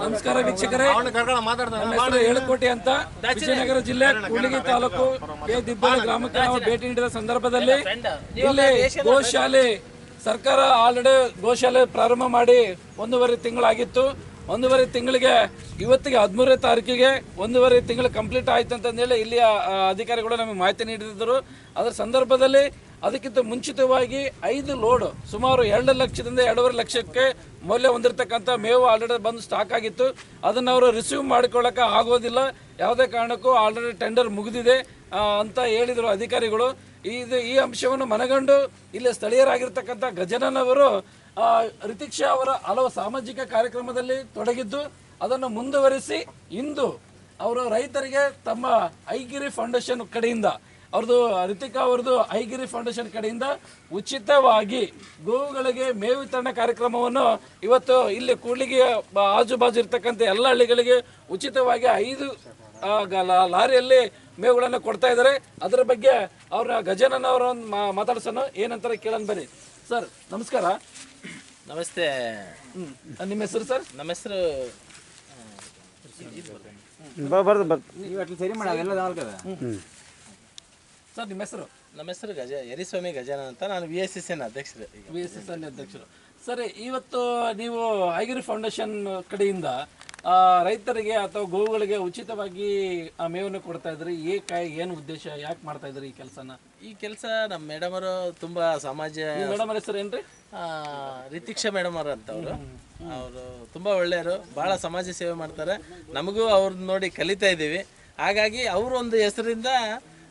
ನಮಸ್ಕಾರ ವೀಕ್ಷಕರೇ, ನನ್ನ ಹೆಸರು ಏಳುಕೋಟೆ ಅಂತ. ವಿಜಯನಗರ ಜಿಲ್ಲೆ ಕೂಡ್ಲಿಗಿ ತಾಲೂಕು ಕೆ ದಿಬ್ಬಳ್ಳಿ ಗ್ರಾಮಕ್ಕೆ ನಾವು ಭೇಟಿ ನೀಡಿದ ಸಂದರ್ಭದಲ್ಲಿ ಇಲ್ಲಿ ಗೋಶಾಲೆ ಸರ್ಕಾರ ಆಲ್ರೆಡಿ ಗೋಶಾಲೆ ಪ್ರಾರಂಭ ಮಾಡಿ 1.5 ತಿಂಗಳಾಗಿತ್ತು. 1.5 ತಿಂಗಳಿಗೆ ಇವತ್ತಿಗೆ 13ನೇ ತಾರೀಕಿಗೆ 1.5 ತಿಂಗಳು ಕಂಪ್ಲೀಟ್ ಆಯ್ತು ಅಂತಂದೇಳಿ ಇಲ್ಲಿಯ ಅಧಿಕಾರಿಗಳು ನಮಗೆ ಮಾಹಿತಿ ನೀಡಿದರು. ಅದರ ಸಂದರ್ಭದಲ್ಲಿ ಅದಕ್ಕಿಂತ ಮುಂಚಿತವಾಗಿ 5 ಲೋಡ್ ಸುಮಾರು 2 ಲಕ್ಷದಿಂದ 2.5 ಲಕ್ಷಕ್ಕೆ ಮೌಲ್ಯ ಹೊಂದಿರತಕ್ಕಂಥ ಮೇವು ಆಲ್ರೆಡಿ ಬಂದು ಸ್ಟಾಕ್ ಆಗಿತ್ತು. ಅದನ್ನು ಅವರು ರಿಸೀವ್ ಮಾಡಿಕೊಳ್ಳೋಕೆ ಆಗೋದಿಲ್ಲ, ಯಾವುದೇ ಕಾರಣಕ್ಕೂ ಆಲ್ರೆಡಿ ಟೆಂಡರ್ ಮುಗಿದಿದೆ ಅಂತ ಹೇಳಿದರು ಅಧಿಕಾರಿಗಳು. ಈ ಅಂಶವನ್ನು ಮನಗಂಡು ಇಲ್ಲಿ ಸ್ಥಳೀಯರಾಗಿರ್ತಕ್ಕಂಥ ಗಜನನವರು ರಿತಿಕ್ಷಾ ಅವರ ಹಲವು ಸಾಮಾಜಿಕ ಕಾರ್ಯಕ್ರಮದಲ್ಲಿ ತೊಡಗಿದ್ದು ಅದನ್ನು ಮುಂದುವರಿಸಿ ಇಂದು ಅವರು ರೈತರಿಗೆ ತಮ್ಮ ಐಗಿರಿ ಫೌಂಡೇಶನ್ ಕಡೆಯಿಂದ ಅವ್ರದ್ದು ರಿತಿಕಾ ಅವ್ರದ್ದು ಐಗಿರಿ ಫೌಂಡೇಶನ್ ಕಡೆಯಿಂದ ಉಚಿತವಾಗಿ ಗೋವುಗಳಿಗೆ ಮೇವು ವಿತರಣೆ ಕಾರ್ಯಕ್ರಮವನ್ನು ಇವತ್ತು ಇಲ್ಲಿ ಕೂಡ್ಲಿಗಿ ಆಜುಬಾಜು ಇರ್ತಕ್ಕಂಥ ಎಲ್ಲ ಹಳ್ಳಿಗಳಿಗೆ ಉಚಿತವಾಗಿ 5 ಲಾರಿಯಲ್ಲಿ ಮೇವುಗಳನ್ನು ಕೊಡ್ತಾ ಇದ್ದಾರೆ. ಅದರ ಬಗ್ಗೆ ಅವ್ರ ಗಜನನ್ ಅವರನ್ನು ಮಾತಾಡ್ಸೋಣ, ಏನಂತಾರೆ ಕೇಳೋಣ ಬನ್ನಿ. ಸರ್ ನಮಸ್ಕಾರ. ನಮಸ್ತೆ. ನಿಮ್ಮ ಹೆಸರು ಸರ್? ನಮ್ಮ ಹೆಸರು ಸರ್ ನಿಮ್ಮ ಹೆಸರು? ನಮ್ಮ ಹೆಸರು ಯರಿಸ್ವಾಮಿ ಗಜಾನನ್ ಅಂತ. ನಾನು VSSN ಅಧ್ಯಕ್ಷರು. VSSN ಅಧ್ಯಕ್ಷರು. ಸರಿ, ಇವತ್ತು ನೀವು ಐಗಿರಿ ಫೌಂಡೇಶನ್ ಕಡೆಯಿಂದ ರೈತರಿಗೆ ಅಥವಾ ಗೋವುಗಳಿಗೆ ಉಚಿತವಾಗಿ ಆ ಮೇವನ್ನು ಕೊಡ್ತಾ ಇದ್ರಿ. ಏನು ಉದ್ದೇಶ, ಯಾಕೆ ಮಾಡ್ತಾ ಇದ್ರಿ ಈ ಕೆಲಸನ? ಈ ಕೆಲಸ ನಮ್ಮ ಮೇಡಮ್ ಅವರು ತುಂಬಾ ಸಮಾಜ. ಮೇಡಮ್ ಅವ್ರ ಹೆಸರು ಏನ್ರಿ? ರಿತಿಕ್ಷಾ ಮೇಡಮ್ ಅವರು ಅಂತ. ಅವರು ತುಂಬಾ ಒಳ್ಳೆಯವರು, ಬಹಳ ಸಮಾಜ ಸೇವೆ ಮಾಡ್ತಾರೆ. ನಮಗೂ ಅವ್ರನ್ನ ನೋಡಿ ಕಲಿತಾ ಇದ್ದೀವಿ. ಹಾಗಾಗಿ ಅವರು ಒಂದು ಹೆಸರಿಂದ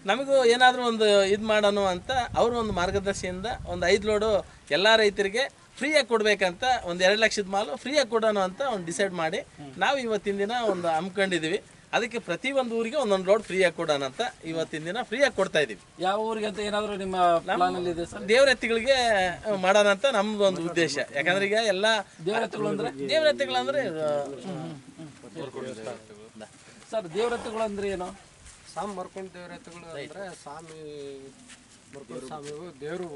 ನಮಗೂ ಏನಾದರೂ ಒಂದು ಇದು ಮಾಡೋಣ ಅಂತ ಅವರು ಒಂದು ಮಾರ್ಗದರ್ಶಿಯಿಂದ ಒಂದು 5 ಲೋಡು ಎಲ್ಲ ರೈತರಿಗೆ ಫ್ರೀಯಾಗಿ ಕೊಡ್ಬೇಕಂತ, ಒಂದು 2 ಲಕ್ಷದ ಮಾಲು ಫ್ರೀಯಾಗಿ ಕೊಡೋಣ ಅಂತ ಒಂದು ಡಿಸೈಡ್ ಮಾಡಿ ನಾವು ಇವತ್ತಿನ ದಿನ ಒಂದು ಹಮ್ಮಿಕೊಂಡಿದ್ದೀವಿ. ಅದಕ್ಕೆ ಪ್ರತಿ ಒಂದು ಊರಿಗೆ ಒಂದೊಂದು ಲೋಡ್ ಫ್ರೀಯಾಗಿ ಕೊಡೋಣ ಅಂತ ಇವತ್ತಿನ ದಿನ ಫ್ರೀಯಾಗಿ ಕೊಡ್ತಾ ಇದ್ದೀವಿ. ಯಾವ ಊರಿಗೆ ಅಂತ ಏನಾದರೂ ನಿಮ್ಮ ಪ್ಲಾನಲ್ಲಿ ಇದೆ ಸರ್? ದೇವರೆತ್ತಿಗಳಿಗೆ ಮಾಡೋಣ ಅಂತ ನಮ್ದು ಒಂದು ಉದ್ದೇಶ. ಯಾಕಂದ್ರೆ ಈಗ ಎಲ್ಲ ದೇವರೆತ್ತಿಗಳಂದ್ರೆ ಸರ್, ದೇವರೆತ್ತುಗಳು ಅಂದ್ರೆ ಏನು? ಸ್ವಾಮಿ ಮರ್ಕೊಂಡು ದೇವರೆತ್ತುಗಳು ಅಂದ್ರೆ ಸ್ವಾಮಿ ಮರ್ಕೊಂಡು ಸ್ವಾಮಿಗೂ ದೇವರು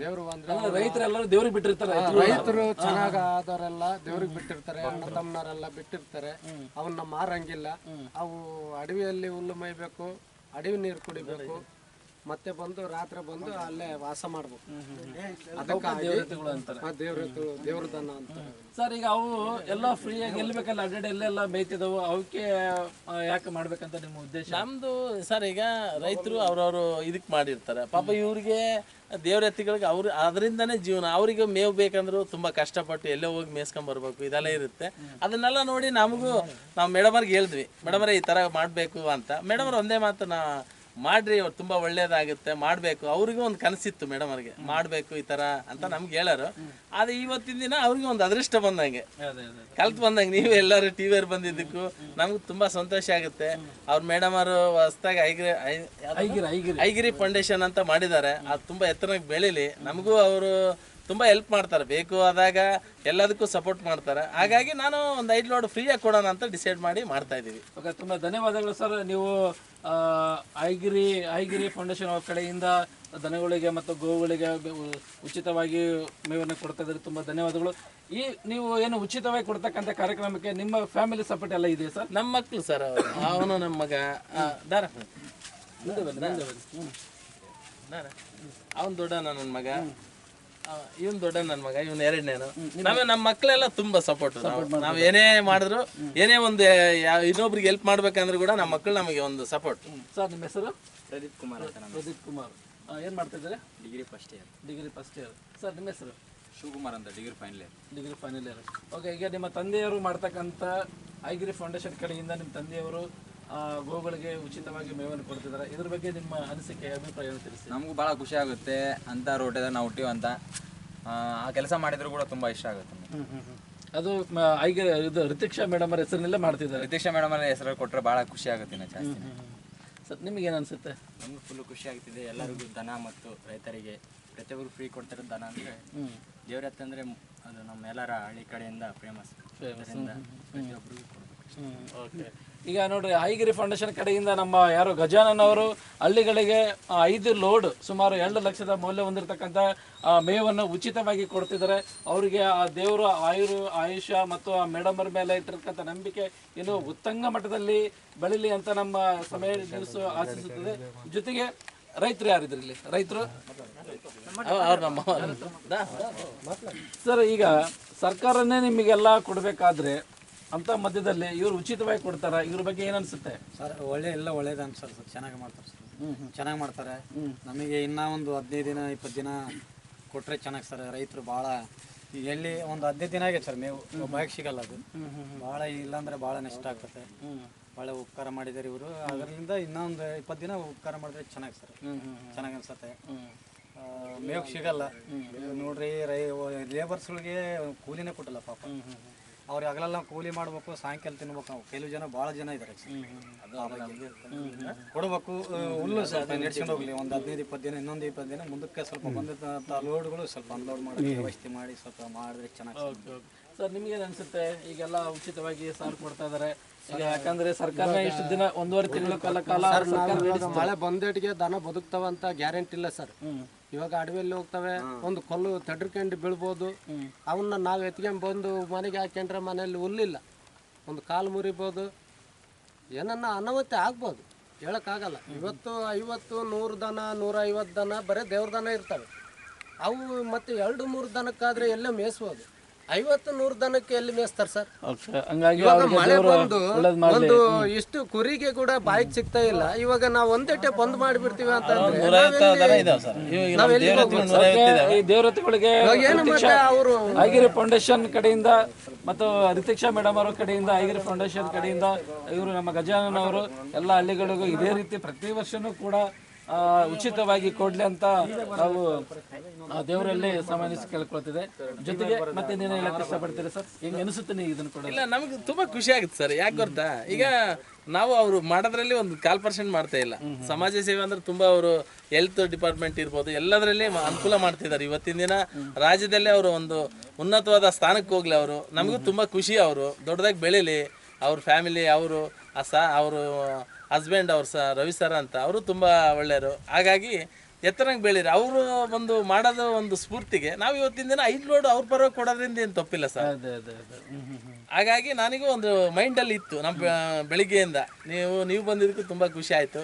ದೇವರು ಅಂದ್ರೆ ರೈತರೆಲ್ಲರೂ ದೇವ್ರಿಗೆ ಬಿಟ್ಟಿರ್ತಾರೆ. ರೈತರು ಚೆನ್ನಾಗ ಆದವರೆಲ್ಲ ದೇವ್ರಿಗೆ ಬಿಟ್ಟಿರ್ತಾರೆ, ಅಣ್ಣ ತಮ್ಮನವರೆಲ್ಲ ಬಿಟ್ಟಿರ್ತಾರೆ. ಅವನ್ನ ಮಾರಂಗಿಲ್ಲ. ಅವು ಅಡವಿಯಲ್ಲಿ ಹುಲ್ಲು ಮೇಯ್ಬೇಕು, ಅಡವಿ ನೀರು ಕುಡಿಬೇಕು, ಮತ್ತೆ ಬಂದು ರಾತ್ರಿ ಬಂದು ಅಲ್ಲೇ ವಾಸ ಮಾಡ್ಬೇಕು. ಅದಕ್ಕಾಗಿ ದೇವ್ರ ದನ ಅಂತ. ಸರ್, ಈಗ ಅವು ಎಲ್ಲ ಫ್ರೀಯಾಗಿ ಎಲ್ಬೇಕಲ್ಲ, ಅಡ್ಡಾಡಿ ಎಲ್ಲೆಲ್ಲ ಮೇಯ್ತಿದವು, ಅವಕ್ಕೆ ಯಾಕೆ ಮಾಡ್ಬೇಕಂತ ನಿಮ್ಮ ಉದ್ದೇಶ? ನಮ್ದು ಸರ್, ಈಗ ರೈತರು ಅವ್ರವ್ರು ಇದಕ್ಕೆ ಮಾಡಿರ್ತಾರೆ. ಪಾಪ ಇವ್ರಿಗೆ ದೇವ್ರೆತ್ತಿಗಳಿಗೆ ಅದರಿಂದನೇ ಜೀವನ. ಅವರಿಗೆ ಮೇವು ಬೇಕಂದ್ರು ತುಂಬಾ ಕಷ್ಟಪಟ್ಟು ಎಲ್ಲೇ ಹೋಗಿ ಮೇಯ್ಸ್ಕೊಂಬರ್ಬೇಕು, ಇದೆಲ್ಲ ಇರುತ್ತೆ. ಅದನ್ನೆಲ್ಲ ನೋಡಿ ನಾವು ಮೇಡಮರ್ಗೆ ಹೇಳಿದ್ವಿ, ಮೇಡಮರೇ ಈ ತರ ಮಾಡ್ಬೇಕು ಅಂತ. ಮೇಡಮರ್ ಒಂದೇ ಮಾತು ಮಾಡ್ರಿ, ಅವ್ರು ತುಂಬಾ ಒಳ್ಳೇದಾಗುತ್ತೆ, ಮಾಡ್ಬೇಕು. ಅವ್ರಿಗೂ ಒಂದು ಕನಸಿತ್ತು ಮೇಡಮರ್ಗೆ, ಮಾಡ್ಬೇಕು ಈ ತರ ಅಂತ ನಮ್ಗೆ ಹೇಳೋರು. ಆದ್ರೆ ಇವತ್ತಿನ ದಿನ ಅವ್ರಿಗೆ ಒಂದು ಅದೃಷ್ಟ ಬಂದಂಗೆ, ಕಲ್ತು ಬಂದಂಗೆ. ನೀವು ಎಲ್ಲರೂ ಟಿವಿಯರ್ ಬಂದಿದ್ದಕ್ಕೂ ನಮ್ಗೆ ತುಂಬಾ ಸಂತೋಷ ಆಗುತ್ತೆ. ಅವ್ರ ಮೇಡಮ್ ಅವರು ಹೊಸದಾಗಿ ಐಗಿರಿ ಫೌಂಡೇಶನ್ ಅಂತ ಮಾಡಿದ್ದಾರೆ. ಅದು ತುಂಬಾ ಎತ್ತರಕ್ಕೆ ಬೆಳೀಲಿ. ನಮಗೂ ಅವರು ತುಂಬಾ ಹೆಲ್ಪ್ ಮಾಡ್ತಾರೆ, ಬೇಕು ಆದಾಗ ಎಲ್ಲದಕ್ಕೂ ಸಪೋರ್ಟ್ ಮಾಡ್ತಾರೆ. ಹಾಗಾಗಿ ನಾನು ಒಂದು 5 ಲೋಡ್ ಫ್ರೀಯಾಗಿ ಕೊಡೋಣ ಅಂತ ಡಿಸೈಡ್ ಮಾಡಿ ಮಾಡ್ತಾ ಇದ್ದೀವಿ. ಓಕೆ, ತುಂಬ ಧನ್ಯವಾದಗಳು ಸರ್. ನೀವು ಐಗಿರಿ ಫೌಂಡೇಶನ್ ಅವ್ರ ಕಡೆಯಿಂದ ದನಗಳಿಗೆ ಮತ್ತು ಗೋವುಗಳಿಗೆ ಉಚಿತವಾಗಿ ಮೇವನ್ನು ಕೊಡ್ತಾ ಇದ್ದಾರೆ. ತುಂಬ ಧನ್ಯವಾದಗಳು. ನೀವು ಏನು ಉಚಿತವಾಗಿ ಕೊಡ್ತಕ್ಕಂಥ ಕಾರ್ಯಕ್ರಮಕ್ಕೆ ನಿಮ್ಮ ಫ್ಯಾಮಿಲಿ ಸಪೋರ್ಟ್ ಎಲ್ಲ ಇದೆ ಸರ್? ನಮ್ಮ ಮಕ್ಕಳು ಸರ್, ಅವನು ನಮ್ಮ ಮಗ ಅವನು ದೊಡ್ಡ, ನನ್ನ ಮಗ ಇವನ್ ದೊಡ್ಡ, ನನ್ನ ಮಗ ಇವನ್ 2ನೇನು. ನಮ್ಮ ಮಕ್ಕಳೆಲ್ಲ ತುಂಬಾ ಸಪೋರ್ಟ್. ನಾವ್ ಏನೇ ಮಾಡಿದ್ರು, ಏನೇ ಒಂದು ಇನ್ನೊಬ್ರಿಗೆ ಹೆಲ್ಪ್ ಮಾಡ್ಬೇಕಂದ್ರೆ ಕೂಡ ನಮ್ಮ ಮಕ್ಕಳು ನಮಗೆ ಒಂದು ಸಪೋರ್ಟ್. ಸರ್, ನಿಮ್ಮ ಹೆಸರು? ಪ್ರದೀಪ್ ಕುಮಾರ್ ಅಂತ. ಪ್ರದೀಪ್ ಕುಮಾರ್. ಏನ್ ಮಾಡ್ತಾ ಇದ್ದಾರೆ? Degree first year. ಸರ್, ನಿಮ್ಮ ಹೆಸರು? ಶಿವಕುಮಾರ್ ಅಂತ. Degree final year. ಓಕೆ, ಈಗ ನಿಮ್ಮ ತಂದೆಯವರು ಮಾಡ್ತಕ್ಕಂಥ ಐಗಿರಿ ಫೌಂಡೇಶನ್ ಕಡೆಯಿಂದ ನಿಮ್ಮ ತಂದೆಯವರು ಗೋವುಗಳಿಗೆ ಉಚಿತವಾಗಿ ಮೇವನ್ನು ಕೊಡ್ತಿದ್ದಾರೆ. ಇದ್ರ ಬಗ್ಗೆ ನಿಮ್ಮ ಅನಿಸಿಕೆ, ಅಭಿಪ್ರಾಯ ತಿಳಿಸಿ. ನಮಗೂ ಭಾಳ ಖುಷಿ ಆಗುತ್ತೆ. ಅಂತ ರೋಟದ ನಾವು ಹುಟ್ಟಿವ ಅಂತ ಆ ಕೆಲಸ ಮಾಡಿದ್ರು ಕೂಡ ತುಂಬ ಇಷ್ಟ ಆಗುತ್ತೆ. ಅದು ಇದು ರಿತಿಕ್ಷಾ ಮೇಡಮ್ ಅವ್ರ ಹೆಸರಿನಲ್ಲೇ ಮಾಡ್ತಿದ್ದಾರೆ. ರಿತಿಕ್ಷಾ ಮೇಡಮ್ ಅವ್ರ ಹೆಸರು ಕೊಟ್ಟರೆ ಭಾಳ ಖುಷಿ ಆಗುತ್ತೆ ಇನ್ನು ಜಾಸ್ತಿ. ಸರ್, ನಿಮಗೇನು ಅನಿಸುತ್ತೆ? ನಮಗೂ ಫುಲ್ಲು ಖುಷಿ ಆಗ್ತಿದೆ. ಎಲ್ಲರಿಗೂ ದನ ಮತ್ತು ರೈತರಿಗೆ ಪ್ರತಿಯೊಬ್ಬರು ಫ್ರೀ ಕೊಡ್ತಿರೋ ದನ ಅಂದರೆ ದೇವರತ್ತಂದರೆ ಅದು ನಮ್ಮ ಎಲ್ಲರ ಹಳ್ಳಿ ಕಡೆಯಿಂದ ಫೇಮಸ್. ಪ್ರತಿಯೊಬ್ಬರಿಗೂ ಕೊಡಬೇಕು. ಓಕೆ. ಈಗ ನೋಡ್ರಿ ಐಗಿರಿ ಫೌಂಡೇಶನ್ ಕಡೆಯಿಂದ ನಮ್ಮ ಯಾರು ಗಜಾನನ್ ಅವರು ಹಳ್ಳಿಗಳಿಗೆ 5 ಲೋಡ್ ಸುಮಾರು 2 ಲಕ್ಷದ ಮೌಲ್ಯ ಹೊಂದಿರತಕ್ಕಂಥ ಮೇವನ್ನು ಉಚಿತವಾಗಿ ಕೊಡ್ತಿದ್ದಾರೆ. ಅವರಿಗೆ ಆ ದೇವರು ಆಯುಷ್ಯ ಮತ್ತು ಆ ಮೇಡಮ್ ಮೇಲೆ ಇಟ್ಟಿರ್ತಕ್ಕಂಥ ನಂಬಿಕೆ ಇನ್ನು ಉತ್ತಂಗ ಮಟ್ಟದಲ್ಲಿ ಬೆಳಿಲಿ ಅಂತ ನಮ್ಮ ಸಮಯ ನ್ಯೂಸ್ ಆಶಿಸುತ್ತದೆ. ಜೊತೆಗೆ ರೈತರು ಯಾರಿದ್ರು ಇಲ್ಲಿ? ರೈತರು ಸರ್, ಈಗ ಸರ್ಕಾರನೇ ನಿಮಗೆಲ್ಲ ಕೊಡಬೇಕಾದ್ರೆ ಅಂತ ಮಧ್ಯದಲ್ಲಿ ಇವರು ಉಚಿತವಾಗಿ ಕೊಡ್ತಾರ, ಇವ್ರ ಬಗ್ಗೆ ಏನ್ ಅನ್ಸುತ್ತೆ ಸರ್? ಒಳ್ಳೇದು ಅನ್ಸರ್ ಸರ್, ಚೆನ್ನಾಗಿ ಮಾಡ್ತಾರೆ ಸರ್, ಚೆನ್ನಾಗಿ ಮಾಡ್ತಾರೆ. ನಮಗೆ ಇನ್ನೂ ಒಂದು 15 ದಿನ 20 ದಿನ ಕೊಟ್ಟರೆ ಚೆನ್ನಾಗಿ ಸರ್. ರೈತರು ಭಾಳ ಎಲ್ಲಿ ಒಂದು 15 ದಿನ ಆಗೈತೆ ಸರ್, ಮೇವು ಬಾಯಿಗೆ ಸಿಗಲ್ಲ ಅದು. ಭಾಳ ಇಲ್ಲಾಂದ್ರೆ ಭಾಳ ನಷ್ಟ ಆಗ್ತದೆ. ಭಾಳ ಉಪಕಾರ ಮಾಡಿದ್ದಾರೆ ಇವರು. ಅದರಿಂದ ಇನ್ನೂ ಒಂದು 20 ದಿನ ಉಪಕಾರ ಮಾಡಿದ್ರೆ ಚೆನ್ನಾಗಿ ಸರ್, ಚೆನ್ನಾಗಿ ಅನ್ಸುತ್ತೆ. ಮೇವು ಸಿಗಲ್ಲ ನೋಡ್ರಿ. ಲೇಬರ್ಸ್ಗಳಿಗೆ ಕೂಲಿನೇ ಕೊಟ್ಟಲ್ಲ ಪಾಪ. ಅವ್ರು ಹಗಲೆಲ್ಲ ಕೂಲಿ ಮಾಡ್ಬೇಕು, ಸಾಯಂಕಾಲ ತಿನ್ಬೇಕು. ನಾವು ಕೆಲವು ಜನ ಭಾಳ ಜನ ಇದ್ದಾರೆ, ಕೊಡಬೇಕು. ಹುಲ್ಲು ಸ್ವಲ್ಪ ನಡ್ಸ್ಕೊಂಡು ಹೋಗ್ಲಿ ಒಂದು 15-20 ದಿನ, ಇನ್ನೊಂದು 20 ದಿನ ಮುಂದಕ್ಕೆ ಸ್ವಲ್ಪ ಬಂದಂಥ ಲೋಡ್ಗಳು ಸ್ವಲ್ಪ ಅನ್ಲೋಡ್ ಮಾಡಿ ವ್ಯವಸ್ಥೆ ಮಾಡಿ ಸ್ವಲ್ಪ ಮಾಡಿದ್ರೆ ಚೆನ್ನಾಗಿ. ಸರ್, ನಿಮ್ಗೇನು ಅನ್ಸುತ್ತೆ? ಈಗೆಲ್ಲ ಉಚಿತವಾಗಿ ಸಾರು ಕೊಡ್ತಾ ಇದಾರೆ. ಈಗ ಯಾಕಂದ್ರೆ ಸರ್ಕಾರ ಇಷ್ಟು ದಿನ 1.5 ತಿಂಗಳ ಕಾಲ ಮಳೆ ಬಂದೇಟಿಗೆ ದನ ಬದುಕ್ತಾವಂತ ಗ್ಯಾರಂಟಿ ಇಲ್ಲ ಸರ್. ಇವಾಗ ಅಡವಿಯಲ್ಲಿ ಹೋಗ್ತವೆ, ಒಂದು ಕಲ್ಲು ತಡ್ರಿಕೊಂಡು ಬೀಳ್ಬೋದು. ಅವನ್ನ ನಾವು ಎತ್ಕೊಂಡ್ ಬಂದು ಮನೆಗೆ ಹಾಕೊಂಡ್ರೆ ಮನೆಯಲ್ಲಿ ಹುಲ್ಲಿಲ್ಲ, ಒಂದು ಕಾಲು ಮುರಿಬೋದು, ಏನನ್ನ ಅನಾಹುತ ಆಗ್ಬೋದು, ಹೇಳೋಕ್ಕಾಗಲ್ಲ. ಇವತ್ತು 50, 100 ದನ, 150 ದನ ಬರೀ ದೇವ್ರ ದನ ಇರ್ತವೆ. ಅವು ಮತ್ತೆ 2-3 ದನಕ್ಕಾದ್ರೆ ಎಲ್ಲೇ ಮೇಯಿಸ್ಬೋದು. 50-100 ದನಕ್ಕೆ ಎಲ್ಲಿ ಮೇಯಿಸ್ತಾರೆ ಸರ್? ಹಂಗಾಗಿ ಮಳೆ ಬಂದು ಒಂದು ಇಷ್ಟು ಕುರಿಗೆ ಕೂಡ ಬಾಯಿಗೆ ಸಿಗ್ತಾ ಇಲ್ಲ. ಇವಾಗ ನಾವು ಒಂದೇಟೆ ಬಂದ್ ಮಾಡಿಬಿಡ್ತೀವಿ ಅಂತ ಈ ದೇವರತಿಗಳಿಗೆ ಅವರು ಐಗಿರಿ ಫೌಂಡೇಶನ್ ಕಡೆಯಿಂದ ಮತ್ತು ರಿತಿಕ್ಷಾ ಮೇಡಮ್ ಅವರ ಕಡೆಯಿಂದ, ಐಗಿರಿ ಫೌಂಡೇಶನ್ ಕಡೆಯಿಂದ ಇವರು ನಮ್ಮ ಗಜಾನನ್ ಅವರು ಎಲ್ಲ ಹಳ್ಳಿಗಳಿಗೂ ಇದೇ ರೀತಿ ಪ್ರತಿ ವರ್ಷನೂ ಕೂಡ ಉಚಿತವಾಗಿ ಕೊಡ್ಲಿ ಅಂತ ನಾವು ದೇವರಲ್ಲಿ ಸಾಮಾನ್ಯ ಕೇಳ್ಕೊಳ್ತಿದೆ. ಜೊತೆಗೆ ಮತ್ತೆ ನೀನು ಹೇಳಕ್ಕೆ ಇಷ್ಟಪಡ್ತೀರಿ ಸರ್? ಹೆಂಗೆ ಅನಿಸುತ್ತೆ ನೀವು ಇದನ್ನು ಕೂಡ? ಇಲ್ಲ, ನಮಗೆ ತುಂಬಾ ಖುಷಿ ಆಗುತ್ತೆ ಸರ್. ಯಾಕೆ ಗೊತ್ತಾ, ಈಗ ನಾವು ಅವರು ಮಾಡೋದ್ರಲ್ಲಿ ಒಂದು 1% ಮಾಡ್ತಾ ಇಲ್ಲ. ಸಮಾಜ ಸೇವೆ ಅಂದ್ರೆ ತುಂಬಾ ಅವರು ಹೆಲ್ತ್ ಡಿಪಾರ್ಟ್ಮೆಂಟ್ ಇರ್ಬೋದು, ಎಲ್ಲದರಲ್ಲಿ ಅನುಕೂಲ ಮಾಡ್ತಿದ್ದಾರೆ. ಇವತ್ತಿನ ದಿನ ರಾಜ್ಯದಲ್ಲೇ ಅವರು ಒಂದು ಉನ್ನತವಾದ ಸ್ಥಾನಕ್ಕೆ ಹೋಗ್ಲಿ. ಅವರು ನಮಗೂ ತುಂಬಾ ಖುಷಿ. ಅವರು ದೊಡ್ಡದಾಗಿ ಬೆಳೀಲಿ. ಅವ್ರ ಫ್ಯಾಮಿಲಿ, ಅವರು ಅವರು ಹಸ್ಬೆಂಡ್ ಅವ್ರು ರವಿ ಸರ್ ಅಂತ, ಅವರು ತುಂಬ ಒಳ್ಳೆಯವರು. ಹಾಗಾಗಿ ಎತ್ತರಂಗೆ ಬೆಳೀರಿ. ಅವರು ಒಂದು ಮಾಡೋದು ಒಂದು ಸ್ಫೂರ್ತಿಗೆ ನಾವು ಇವತ್ತಿನ ದಿನ 5 ಲೋಡ್ ಅವ್ರ ಪರವಾಗಿ ಕೊಡೋದ್ರಿಂದ ಏನು ತಪ್ಪಿಲ್ಲ ಸರ್. ಹಾಗಾಗಿ ನನಗೂ ಒಂದು ಮೈಂಡಲ್ಲಿ ಇತ್ತು ನಮ್ಮ ಬೆಳಿಗ್ಗೆಯಿಂದ. ನೀವು ಬಂದಿದ್ದಕ್ಕೂ ತುಂಬ ಖುಷಿ ಆಯಿತು.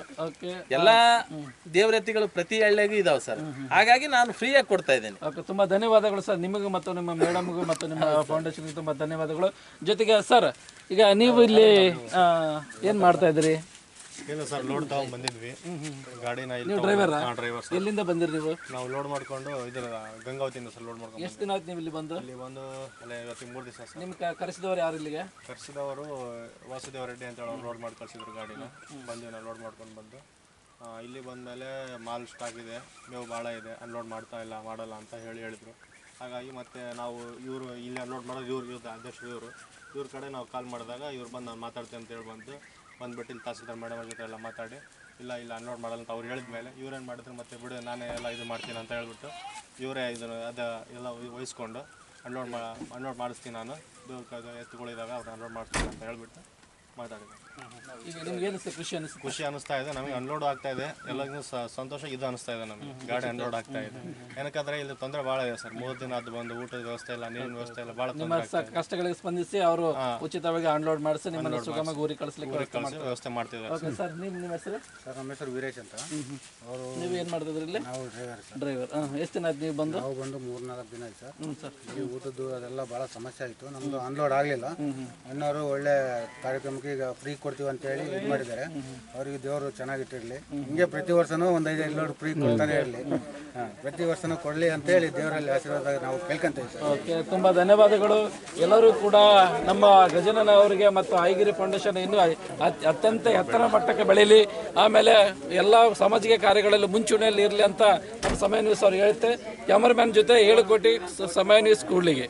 ಎಲ್ಲ ದೇವರತಿಗಳು ಪ್ರತಿ ಹಳ್ಳಿಗೂ ಇದಾವೆ ಸರ್. ಹಾಗಾಗಿ ನಾನು ಫ್ರೀಯಾಗಿ ಕೊಡ್ತಾ ಇದ್ದೇನೆ. ಓಕೆ, ತುಂಬ ಧನ್ಯವಾದಗಳು ಸರ್ ನಿಮಗೂ ಮತ್ತು ನಿಮ್ಮ ಮೇಡಮ್ಗೂ ಮತ್ತು ನಿಮ್ಮ ಫೌಂಡೇಶನ್ಗೆ ತುಂಬ ಧನ್ಯವಾದಗಳು. ಜೊತೆಗೆ ಸರ್, ಈಗ ನೀವು ಇಲ್ಲಿ ಏನು ಮಾಡ್ತಾ ಇದ್ದೀರಿ? ಇಲ್ಲ ಸರ್, ಲೋಡ್ ತಗೊಂಡ್ ಬಂದಿದ್ವಿ ಗಾಡಿನ. ನೀವು ಡ್ರೈವರ್? ಎಲ್ಲಿಂದ ಬಂದಿರಿ ನೀವು? ನಾವು ಲೋಡ್ ಮಾಡ್ಕೊಂಡು ಇದರ ಗಂಗಾವತಿಯಿಂದ ಸರ್ ಲೋಡ್ ಮಾಡ್ಕೊಂಡು. ಎಷ್ಟು ದಿನ ಆಯ್ತು ನೀವು ಇಲ್ಲಿ ಬಂದು? ಅಲ್ಲೇ ಇವತ್ತಿಗೆ 3 ದಿವಸ ಸರ್. ನಿಮ್ಗೆ ಕರೆಸಿದವರು ಯಾರು ಇಲ್ಲಿಗೆ? ಕರೆಸಿದವರು ವಾಸುದೇವ ರೆಡ್ಡಿ ಅಂತ ಹೇಳಿ ಲೋಡ್ ಮಾಡಿ ಕಳಿಸಿದ್ರು ಗಾಡಿನ. ಬಂದು ನಾವು ಲೋಡ್ ಮಾಡ್ಕೊಂಡು ಬಂದು ಇಲ್ಲಿ ಬಂದಮೇಲೆ ಮಾಲ್ ಸ್ಟಾಕ್ ಇದೆ, ಮೇವು ಭಾಳ ಇದೆ, ಅನ್ಲೋಡ್ ಮಾಡಲ್ಲ ಅಂತ ಹೇಳಿದ್ರು. ಹಾಗಾಗಿ ಮತ್ತೆ ನಾವು ಇವರು ಇಲ್ಲಿ ಅನ್ಲೋಡ್ ಮಾಡೋದು ಇವ್ರು ಅಧ್ಯಕ್ಷರು ಇವ್ರ ಕಡೆ ನಾವು ಕಾಲ್ ಮಾಡಿದಾಗ ಇವ್ರು ಬಂದು ನಾನು ಮಾತಾಡ್ತೀನಿ ಅಂತ ಹೇಳಿ ಬಂದ್ಬಿಟ್ಟು ಇಲ್ಲಿ ತಹಸೀಲ್ದಾರ್ ಮೇಡಮ್ ಜೊತೆ ಎಲ್ಲ ಮಾತಾಡಿ ಇಲ್ಲ ಅನ್ಲೋಡ್ ಮಾಡಲ್ಲ ಅಂತ ಅವ್ರು ಹೇಳಿದ ಮೇಲೆ ಇವ್ರೇನು ಮಾಡಿದ್ರು, ಮತ್ತೆ ಬಿಡು ನಾನೇ ಎಲ್ಲ ಇದು ಮಾಡ್ತೀನಿ ಅಂತ ಹೇಳ್ಬಿಟ್ಟು ಇವರೇ ಇದನ್ನು ಎಲ್ಲ ವಹಿಸ್ಕೊಂಡು ಅನ್ಲೋಡ್ ಮಾಡಿಸ್ತೀನಿ ನಾನು. ಎತ್ತುಗಳಿದಾಗ ಅವ್ರು ಅನ್ಲೋಡ್ ಮಾಡಿಸ್ತೀನಿ ಅಂತ ಹೇಳ್ಬಿಟ್ಟು ಮಾತಾಡಿದೆ. ಈಗ ನಿಮ್ಗೆ ಏನು ಖುಷಿ ಅನಿಸ್ತಾ ಇದೆ. ನಮಗೆ ಅನ್ಲೋಡ್ ಆಗ್ತಾ ಇದೆ, ಎಲ್ಲರಿಗೂ ಸಂತೋಷ ಇದು ಅನಿಸ್ತಾ ಇದೆ. ನಮಗೆ ಗಾಡಿ ಅನ್ಲೋಡ್ ಆಗ್ತಾ ಇದೆ. ಏನಕ್ಕಂದ್ರೆ ಇಲ್ಲಿ ತೊಂದರೆ ಭಾಳ ಇದೆ ಸರ್. 3 ದಿನ ಅದು ಬಂದು ಊಟದ ವ್ಯವಸ್ಥೆ ಇಲ್ಲ, ನೀರಿನ ವ್ಯವಸ್ಥೆ ಇಲ್ಲ, ಭಾಳ ಕಷ್ಟಗಳಿಗೆ ಸ್ಪಂದಿಸಿ ಅವರು ಉಚಿತವಾಗಿ ಅನ್ಲೋಡ್ ಮಾಡಿಸಿ ನಿಮ್ಮನ್ನು ಸುಗಮವಾಗಿ ಊರಿಗೆ ಕಳಿಸ್ಲಿಕ್ಕೆ ವ್ಯವಸ್ಥೆ ಮಾಡ್ತಿದ್ದಾರೆ. ಸರ್, ನಿಮ್ಮ ಹೆಸರು? ಸರ್, ನಮ್ಮ ಹೆಸರು ವೀರೇಶ್ ಅಂತ. ನೀವು ಏನು ಮಾಡ್ತಿದ್ರಿ ಇಲ್ಲಿ? ನಾವು ಡ್ರೈವರ್. ಎಷ್ಟು ದಿನ ಆಯ್ತು ನೀವು ಬಂದು? ನಾವು ಬಂದು 3-4 ದಿನ ಆಯ್ತು ಸರ್. ಸರ್, ಈ ಊಟದ್ದು ಅದೆಲ್ಲ ಭಾಳ ಸಮಸ್ಯೆ ಆಯಿತು. ನಮ್ಮದು ಅನ್ಲೋಡ್ ಆಗಲಿಲ್ಲ. ಅಣ್ಣವರು ಒಳ್ಳೆ ಕಾರ್ಯಕ್ರಮಕ್ಕೆ ಈಗ ಫ್ರೀ ಕೊಡ್ತೀವಿ ಅಂತೇಳಿ ಇದು ಮಾಡಿದ್ದಾರೆ. ಅವರಿಗೆ ದೇವರು ಚೆನ್ನಾಗಿಟ್ಟಿರಲಿ. ಹಿಂಗೆ ಪ್ರತಿ ವರ್ಷನೂ ಒಂದು 5 ಲೋಡ್ ಫ್ರೀ ಕೊಡ್ತಾನೆ ಇರಲಿ. ಪ್ರತಿ ವರ್ಷನೂ ಕೊಡಲಿ ಅಂತೇಳಿ ದೇವರಲ್ಲಿ ಆಶೀರ್ವಾದ ನಾವು ಕೇಳ್ಕೊಂತೀವಿ ಸರ್. ಓಕೆ, ತುಂಬ ಧನ್ಯವಾದಗಳು. ಎಲ್ಲರೂ ಕೂಡ ನಮ್ಮ ಗಜಾನನ್ ಅವರಿಗೆ ಮತ್ತು ಐಗಿರಿ ಫೌಂಡೇಶನ್ ಇನ್ನೂ ಅತ್ಯಂತ ಎತ್ತರ ಮಟ್ಟಕ್ಕೆ ಬೆಳೀಲಿ, ಆಮೇಲೆ ಎಲ್ಲ ಸಾಮಾಜಿಕ ಕಾರ್ಯಗಳಲ್ಲಿ ಮುಂಚೂಣಿಯಲ್ಲಿ ಇರಲಿ ಅಂತ ನಮ್ಮ ಸಮಯ ನ್ಯೂಸ್ ಅವ್ರು ಹೇಳುತ್ತೆ. ಕ್ಯಾಮರಾಮ್ಯಾನ್ ಜೊತೆ 7 ಕೋಟಿ ಸಮಯ ನ್ಯೂಸ್ ಕೂಡ್ಲಿಗೆ.